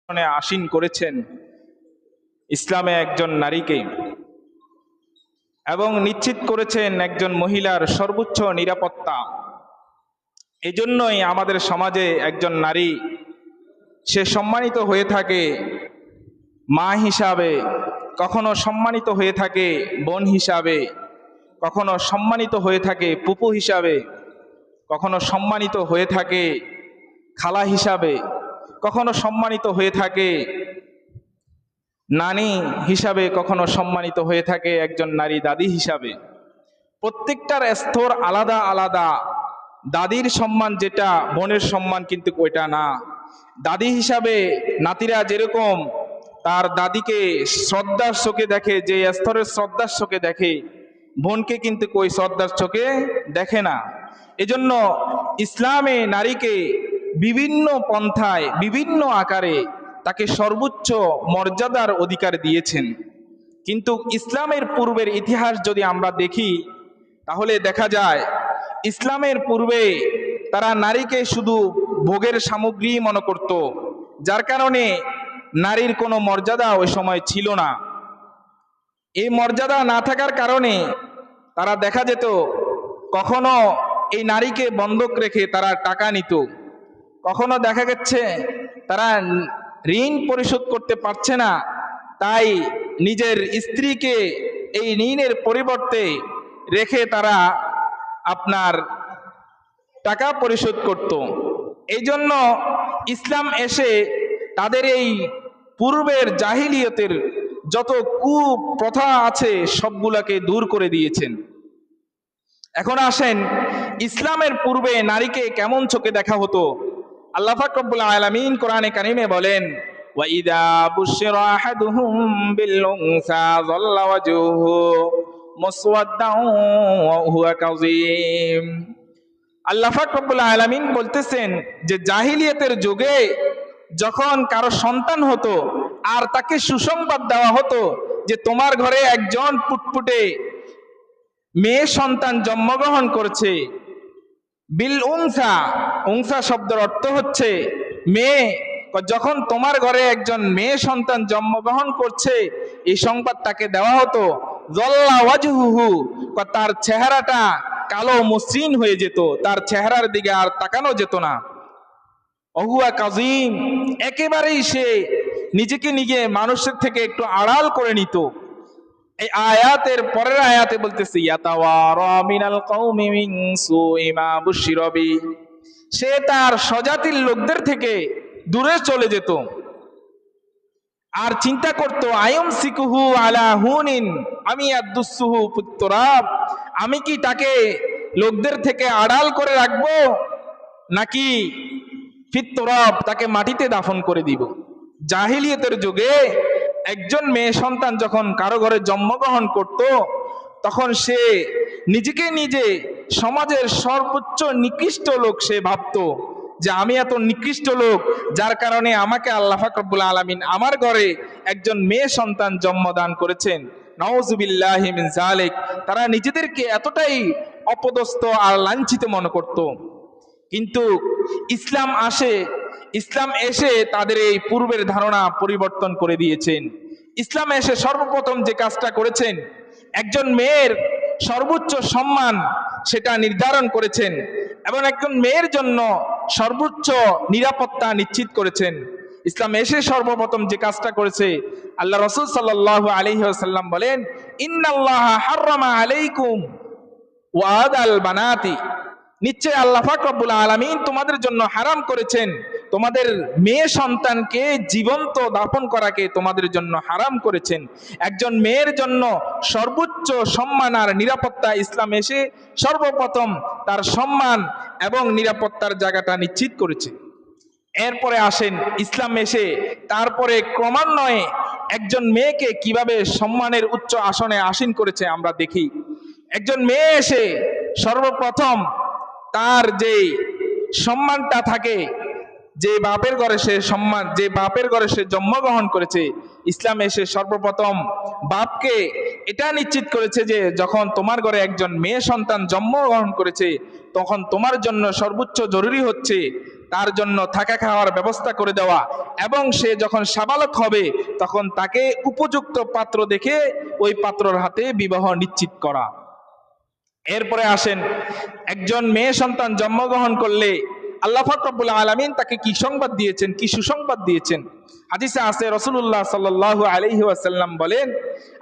আসীন করেছেন ইসলামে একজন নারীকে এবং নিশ্চিত করেছেন একজন মহিলার সর্বোচ্চ নিরাপত্তা। এজন্যই আমাদের সমাজে একজন নারী সে সম্মানিত হয়ে থাকে মা হিসাবে, কখনো সম্মানিত হয়ে থাকে বোন হিসাবে, কখনো সম্মানিত হয়ে থাকে ফুপু হিসাবে, কখনো সম্মানিত হয়ে থাকে খালা হিসাবে, কখনো সম্মানিত হয়ে থাকে নানি হিসাবে, কখনো সম্মানিত হয়ে থাকে একজন নারী দাদি হিসাবে। প্রত্যেকটার স্তর আলাদা আলাদা। দাদির সম্মান যেটা, বোনের সম্মান কিন্তু ওইটা না। দাদি হিসাবে নাতিরা যেরকম তার দাদিকে শ্রদ্ধার চোখে দেখে, যে স্তরের শ্রদ্ধার চোখে দেখে, বোনকে কিন্তু ওই শ্রদ্ধার চোখে দেখে না। এজন্য ইসলামে নারীকে বিভিন্ন পন্থায় বিভিন্ন আকারে তাকে সর্বোচ্চ মর্যাদার অধিকার দিয়েছেন। কিন্তু ইসলামের পূর্বের ইতিহাস যদি আমরা দেখি তাহলে দেখা যায় ইসলামের পূর্বে তারা নারীকে শুধু ভোগের সামগ্রী মনে করত, যার কারণে নারীর কোনো মর্যাদা ওই সময় ছিল না। এই মর্যাদা না থাকার কারণে তারা দেখা যেত কখনো এই নারীকে বন্ধক রেখে তারা টাকা নিত, কখনো দেখা গেছে তারা ঋণ পরিশোধ করতে পারছে না, তাই নিজের স্ত্রীকে এই ঋণের পরিবর্তে রেখে তারা আপনার টাকা পরিশোধ করত। এই জন্য ইসলাম এসে তাদের এই পূর্বের জাহিলিয়তের যত কুপ্রথা আছে সবগুলাকে দূর করে দিয়েছেন। এখন আসেন ইসলামের পূর্বে নারীকে কেমন চোখে দেখা হতো। আল্লাহ পাক রব্বুল আলামিন কোরআনে কারিমে বলেন, ওয়াইদা বুশিরা আহাদুহুম বিল উনসা যাল্লা ওয়াজহুহু মুসওয়াদ্দান ওয়া হুয়া কাযীম। আল্লাহ পাক রব্বুল আলামিন বলতেছেন যে জাহিলিয়াতের যুগে যখন কারো সন্তান হতো আর তাকে সুসংবাদ দেওয়া হতো যে তোমার ঘরে একজন পুটপুটে মেয়ে সন্তান জন্মগ্রহণ করছে, বিল উনসা, উনসা শব্দের অর্থ হচ্ছে মেয়ে, যখন তোমার ঘরে একজন মেয়ে সন্তান জন্মগ্রহণ করছে এই সংবাদ তাকে দেওয়া হতো, যাল্লা ওয়াজহুহু, তার চেহারাটা কালো মসৃণ হয়ে যেত, তার চেহারার দিকে আর তাকানো যেত না। অহুয়া কাযীম, একেবারেই সে নিজেকে নিজে মানুষের থেকে একটু আড়াল করে নিত। এই আয়াতের পরের আয়াতে বলতেছে ইয়াতাওয়ারা মিনাল কওমি মিন সুই মা বুশিরা বি, সে তার স্বজাতির লোকদের থেকে দূরে চলে যেত আর চিন্তা করত আয়ুমসিকুহু আলা হুনিন আমি আদুসুহু ফুত্তুরাব, আমি কি তাকে লোকদের থেকে আড়াল করে রাখবো নাকি ফিত্তুরাব, তাকে মাটিতে দাফন করে দিব। জাহিলিয়তের যুগে একজন মেয়ে সন্তান যখন কারো ঘরে জন্মগ্রহণ করত তখন সে নিজেকে নিজে সমাজের সর্বোচ্চ নিকৃষ্ট লোক সে ভাবতো যে আমি এত নিকৃষ্ট লোক, যার কারণে আমাকে আল্লাহ পাক রব্বুল আলামিন আমার ঘরে একজন মেয়ে সন্তান জন্মদান করেছেন। নাউযুবিল্লাহি মিন যালিক, তারা নিজেদেরকে এতটাই অপদস্থ আর লাঞ্ছিত মনে করত। কিন্তু ইসলাম আসে, ইসলাম এসে তাদের এই পূর্বের ধারণা পরিবর্তন করে দিয়েছেন। ইসলাম এসে সর্বপ্রথম যে কাজটা করেছেন, একজন মেয়ের সর্বোচ্চ সম্মান সেটা নির্ধারণ করেছেন এবং একজন মেয়ের জন্য সর্বোচ্চ নিরাপত্তা নিশ্চিত করেছেন। ইসলাম এসে সর্বপ্রথম যে কাজটা করেছে, আল্লাহ রাসূল সাল্লাল্লাহু আলাইহি ওয়াসাল্লাম বলেন, ইন্নাল্লাহা হাররামা আলাইকুম ওয়াদাল বানাতি, নিশ্চয় আল্লাহ পাক রব্বুল আলামিন তোমাদের জন্য হারাম করেছেন, তোমাদের মেয়ে সন্তানকে জীবন্ত দাফন করাকে তোমাদের জন্য হারাম করেছেন। একজন মেয়ের জন্য সর্বোচ্চ সম্মান আর নিরাপত্তা ইসলাম এসে সর্বপ্রথম তার সম্মান এবং নিরাপত্তার জায়গাটা নিশ্চিত করেছে। এরপরে আসেন ইসলাম এসে তারপরে ক্রমান্বয়ে একজন মেয়েকে কিভাবে সম্মানের উচ্চ আসনে আসীন করেছে আমরা দেখি। একজন মেয়ে এসে সর্বপ্রথম তার যে সম্মানটা থাকে, যে বাপের ঘরে সে সম্মান, যে বাপের ঘরে সে জন্মগ্রহণ করেছে, ইসলাম এসে সর্বপ্রথম বাপকে এটা নিশ্চিত করেছে যে যখন তোমার ঘরে একজন মেয়ে সন্তান জন্মগ্রহণ করেছে তখন তোমার জন্য সর্বোচ্চ জরুরি হচ্ছে তার জন্য থাকা খাওয়ার ব্যবস্থা করে দেওয়া, এবং সে যখন সাবালক হবে তখন তাকে উপযুক্ত পাত্র দেখে ওই পাত্রর হাতে বিবাহ নিশ্চিত করা। এরপরে আসেন, একজন মেয়ে সন্তান জন্মগ্রহণ করলে আল্লাহ পাক রব্বুল আলামিন তাকে কি সংবাদ দিয়েছেন, কি সুসংবাদ দিয়েছেন? হাদিসে আছে, রাসূলুল্লাহ সাল্লাল্লাহু আলাইহি ওয়াসাল্লাম বলেন,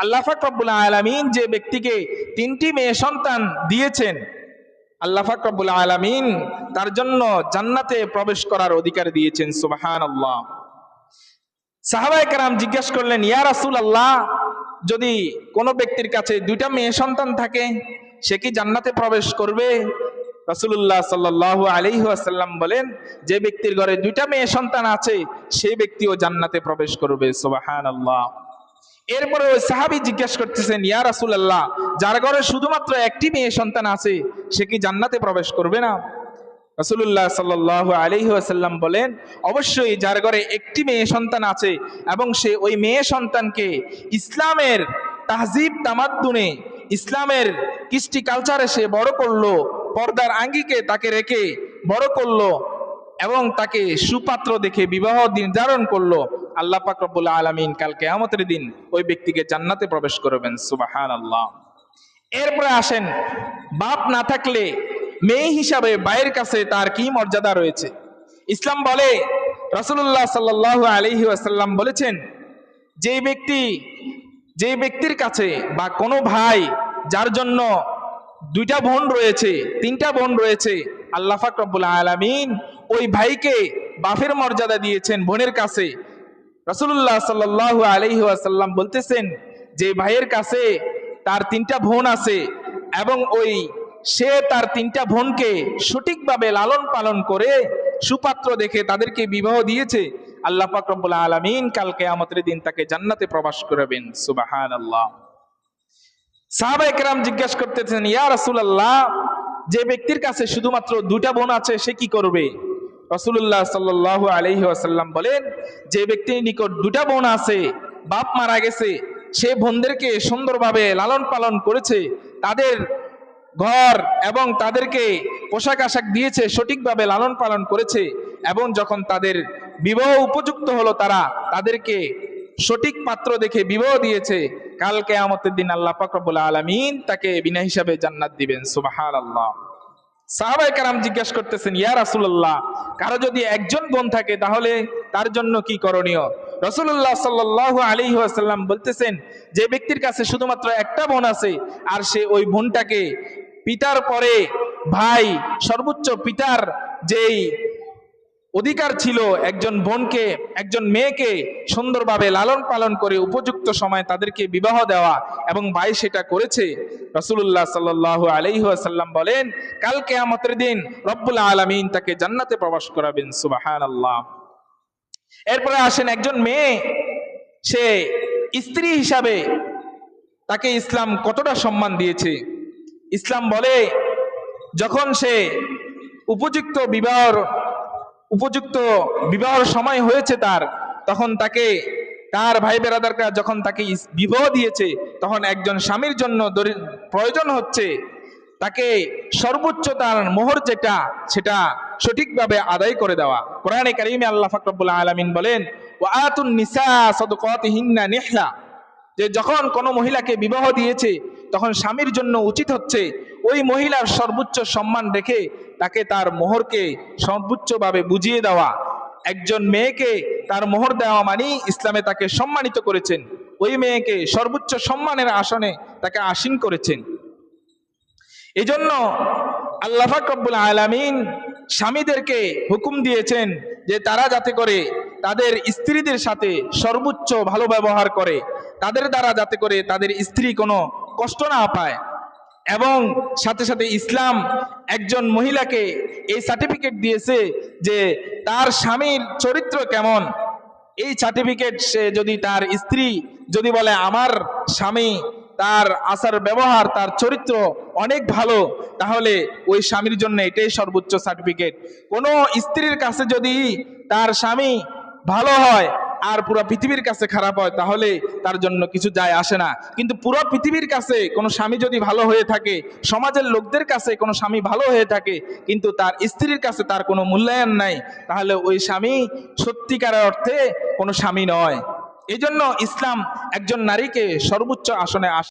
আল্লাহ পাক রব্বুল আলামিন যে ব্যক্তিকে 3টি মেয়ে সন্তান দিয়েছেন, আল্লাহ পাক রব্বুল আলামিন তার জন্য জান্নাতে প্রবেশ করার অধিকার দিয়েছেন। সুবহানাল্লাহ। সাহাবায়ে কেরাম জিজ্ঞাসা করলেন, ইয়া রাসূলুল্লাহ, যদি কোনো ব্যক্তির কাছে 2টা মেয়ে সন্তান থাকে সে কি জান্নাতে প্রবেশ করবে? রাসূলুল্লাহ সাল্লাল্লাহু আলাইহি ওয়াসাল্লাম বলেন, যে ব্যক্তির ঘরে 2টা মেয়ে সন্তান আছে সেই ব্যক্তিও জান্নাতে প্রবেশ করবে। সুবহানাল্লাহ। এরপরে ওই সাহাবী জিজ্ঞাসা করতেছেন, ইয়া রাসূলুল্লাহ, যার ঘরে শুধুমাত্র একটি মেয়ে সন্তান আছে সে কি জান্নাতে প্রবেশ করবে না? রাসূলুল্লাহ সাল্লাল্লাহু আলাইহি ওয়াসাল্লাম বলেন, অবশ্যই যার ঘরে একটি মেয়ে সন্তান আছে এবং সে ওই মেয়ে সন্তানকে ইসলামের তাহজিব তামাদ্দুনে, ইসলামের কৃষ্টি কালচারে সে বড় করলো, পর্দার আঙ্গিকে তাকে রেখে বড় করলো এবং তাকে সুপাত্র দেখে বিবাহ নির্ধারণ করলো, আল্লাহ পাক রব্বুল আলামিন কাল কিয়ামতের দিন ওই ব্যক্তিকে জান্নাতে প্রবেশ করবেন। সুবহানাল্লাহ। এরপরে আসেন, বাপ না থাকলে মেয়ে হিসাবে ভাইয়ের কাছে তার কি মর্যাদা রয়েছে? ইসলাম বলে, রাসূলুল্লাহ সাল্লাল্লাহু আলাইহি ওয়াসাল্লাম বলেছেন, যে ব্যক্তির কাছে বা কোনো ভাই যার জন্য 2টা বোন রয়েছে, 3টা বোন রয়েছে, আল্লাহ পাক রব্বুল আলামিন ওই ভাইকে বাপের মর্যাদা দিয়েছেন বোনের কাছে। রাসূলুল্লাহ সাল্লাল্লাহু আলাইহি ওয়াসাল্লাম বলতেছেন, যে ভাইয়ের কাছে তার 3টা বোন আছে এবং সে তার 3টা বোনকে সঠিকভাবে লালন পালন করে সুপাত্র দেখে তাদেরকে বিবাহ দিয়েছে, আল্লাহ পাক রব্বুল আলামিন কাল কিয়ামতের দিন তাকে জান্নাতে প্রবেশ করাবেন। সুবহানাল্লাহ। সাহাবায়ে কেরাম জিজ্ঞাসা করতেছেন, ইয়া রাসূলুল্লাহ, যে ব্যক্তির কাছে শুধুমাত্র 2টা বোন আছে সে কি করবে? রাসূলুল্লাহ সাল্লাল্লাহু আলাইহি ওয়াসাল্লাম বলেন, যে ব্যক্তির নিকট 2টা বোন আছে, বাপ মারা গেছে, সে বোনদেরকে সুন্দরভাবে লালন পালন করেছে, তাদের ঘর এবং তাদেরকে পোশাক আশাক দিয়েছে, সঠিকভাবে লালন পালন করেছে, এবং যখন তাদের বিবাহ উপযুক্ত হলো তাদেরকে সঠিক পাত্র দেখে বিবাহ দিয়েছে, কাল কিয়ামতের দিন আল্লাহ পাক রব্বুল আলামিন তাকে বিনা হিসাবে জান্নাত দিবেন। সুবহানাল্লাহ। সাহাবায়ে কেরাম জিজ্ঞাসা করতেছেন, ইয়া রাসূলুল্লাহ, কারো যদি একজন বোন থাকে তাহলে তার জন্য কি করণীয়? রাসূলুল্লাহ সাল্লাল্লাহু আলাইহি ওয়াসাল্লাম বলতেছেন, যে ব্যক্তির কাছে শুধুমাত্র একটা বোন আছে আর সে ওই বোনটাকে পিতার পরে ভাই, সর্বোচ্চ পিতার যেই অধিকার ছিল একজন মেয়েকে সুন্দরভাবে লালন পালন করে উপযুক্ত সময় তাদেরকে বিবাহ দেওয়া, এবং ভাই সেটা করেছে, রাসূলুল্লাহ সাল্লাল্লাহু আলাইহি ওয়াসাল্লাম বলেন, কাল কিয়ামতের দিন রব্বুল আলামিন তাকে জান্নাতে প্রবেশ করাবেন। সুবহানাল্লাহ। এরপরে আসেন, একজন মেয়ে, সে স্ত্রী হিসাবে তাকে ইসলাম কতটা সম্মান দিয়েছে? ইসলাম বলে, যখন সে উপযুক্ত বিবাহর সময় হয়েছে তখন তাকে তার ভাই বেরাদাররা যখন তাকে বিবাহ দিয়েছে, তখন একজন স্বামীর জন্য প্রয়োজন হচ্ছে তাকে সর্বোচ্চ তার মোহর সেটা সঠিকভাবে আদায় করে দেওয়া। কোরআনে কারীমে আল্লাহ পাক রব্বুল আলামিন বলেন, ওয়া আতুন নিসা সাদকাতিহিন্না নিহলা, যে যখন কোনো মহিলাকে বিবাহ দিয়েছে তখন স্বামীর জন্য উচিত হচ্ছে ওই মহিলার সর্বোচ্চ সম্মান রেখে তাকে তার মোহরকে সর্বোচ্চভাবে বুঝিয়ে দেওয়া। একজন মেয়েকে তার মোহর দেওয়া মানে ইসলামে তাকে সম্মানিত করেছেন, ওই মেয়েকে সর্বোচ্চ সম্মানের আসনে তাকে আসীন করেছেন। এজন্য আল্লাহ পাক রব্বুল আলামিন স্বামীদেরকে হুকুম দিয়েছেন যে তারা যাতে করে তাদের স্ত্রীদের সাথে সর্বোচ্চ ভালো ব্যবহার করে, তাদের দ্বারা যাতে করে তাদের স্ত্রী কোনো কষ্ট না পায়। এবং সাথে সাথে ইসলাম একজন মহিলাকে এই সার্টিফিকেট দিয়েছে যে তার স্বামীর চরিত্র কেমন। এই সার্টিফিকেট সে যদি তার স্ত্রী যদি বলে আমার স্বামী তার আচার ব্যবহার তার চরিত্র অনেক ভালো, তাহলে ওই স্বামীর জন্য এটাই সর্বোচ্চ সার্টিফিকেট। কোনো স্ত্রীর কাছে যদি তার স্বামী ভালো হয় আর পুরো পৃথিবীর কাছে খারাপ হয়, তাহলে তার জন্য কিছু যায় আসে না। কিন্তু পুরো পৃথিবীর কাছে কোনো স্বামী যদি ভালো হয়ে থাকে, সমাজের লোকদের কাছে কোনো স্বামী ভালো হয়ে থাকে, কিন্তু তার স্ত্রীর কাছে তার কোনো মূল্যায়ন নাই, তাহলে ওই স্বামী সত্যিকার অর্থে কোনো স্বামী নয়। এই জন্য ইসলাম একজন নারীকে সর্বোচ্চ আসনে